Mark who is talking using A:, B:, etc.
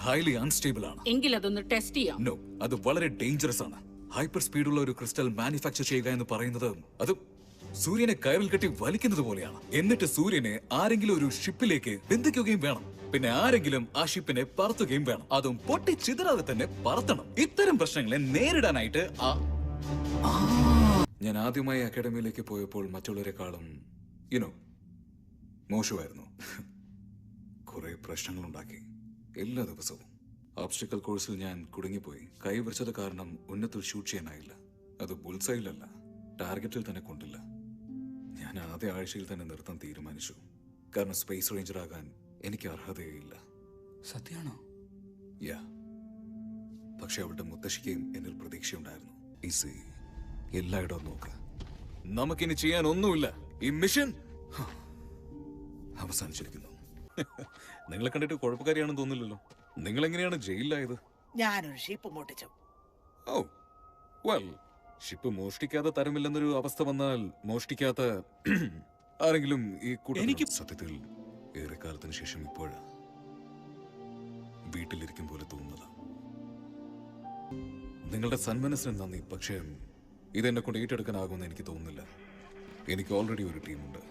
A: Highly unstable ആണ്.
B: എങ്കിൽ അതൊന്ന് ടെസ്റ്റ് ചെയ്യാം.
A: നോ, അത് വളരെ ഡേഞ്ചറസ് ആണ്. ഹൈപ്പർ സ്പീഡുള്ള ഒരു ക്രിസ്റ്റൽ മാനുഫാക്ചർ ചെയ്യുക എന്ന് പറയുന്നത് അത് സൂര്യനെ കയറിൽ കെട്ടി വലിക്കുന്നത് പോലെയാണ്. എന്നിട്ട് സൂര്യനെ ആരെങ്കിലും ഒരു ഷിപ്പിലേക്ക് ബന്ധിക്കുകയും വേണം. പിന്നെ ആരെങ്കിലും ആ ഷിപ്പിനെ പറത്തുകയും വേണം. അതും പൊട്ടിച്ചിതറാതെ തന്നെ പറത്തണം. ഇത്തരം പ്രശ്നങ്ങളെ നേരിടാനായിട്ട് ഞാൻ ആദ്യമായി അക്കാഡമിയിലേക്ക് പോയപ്പോൾ മറ്റുള്ളവരെക്കാളും മോശമായിരുന്നു. കുറെ പ്രശ്നങ്ങളുണ്ടാക്കി എല്ലാ ദിവസവും. ഓബ്സ്റ്റക്കിൾ കോഴ്സിൽ ഞാൻ കുടുങ്ങിപ്പോയി. കൈ വരച്ചത് കാരണം ഉന്നത്തിൽ ഷൂട്ട് ചെയ്യാനായില്ല. അത് ബുൾസൈലല്ല, ടാർഗറ്റിൽ തന്നെ കൊണ്ടില്ല. ഞാൻ ആദ്യ ആഴ്ചയിൽ തന്നെ നിർത്താൻ തീരുമാനിച്ചു. കാരണം സ്പേസ് റേഞ്ചർ ആകാൻ എനിക്ക് അർഹതയില്ല.
C: സത്യാണോ?
A: യാ. പക്ഷെ അവളുടെ മുത്തശ്ശിക്കും എന്നിൽ പ്രതീക്ഷയുണ്ടായിരുന്നു. ഈസി, എല്ലായിടവും നോക്ക്. നമുക്കിനി ചെയ്യാൻ ഒന്നുമില്ല. ഈ മിഷൻ അവസാനിച്ചിരിക്കുന്നു. നിങ്ങളെ കണ്ടിട്ട് കുഴപ്പക്കാരിയാണെന്ന് തോന്നില്ലല്ലോ. നിങ്ങൾ എങ്ങനെയാണ് ജയിലിലായത്?
D: ഞാനൊരു ഷിപ്പ് മോട്ടിച്ചു.
A: ഓ വെൽ, ഷിപ്പ് മോഷ്ടിക്കാതെ തരമില്ലെന്നൊരു അവസ്ഥ വന്നാൽ മോഷ്ടിക്കാത്ത ആരെങ്കിലും ഈ കൂട്ടത്തിൽ സത്യത്തിൽ ഏറെക്കാലത്തിന് ശേഷം ഇപ്പോഴാ വീട്ടിലിരിക്കും പോലെ തോന്നുന്നത്. നിങ്ങളുടെ സന്മനസ്സിന് നന്ദി. പക്ഷേ ഇതെന്നെ കൊണ്ട് ഏറ്റെടുക്കാനാകുമെന്ന് എനിക്ക് തോന്നുന്നില്ല. എനിക്ക് ഓൾറെഡി ഒരു ടീമുണ്ട്.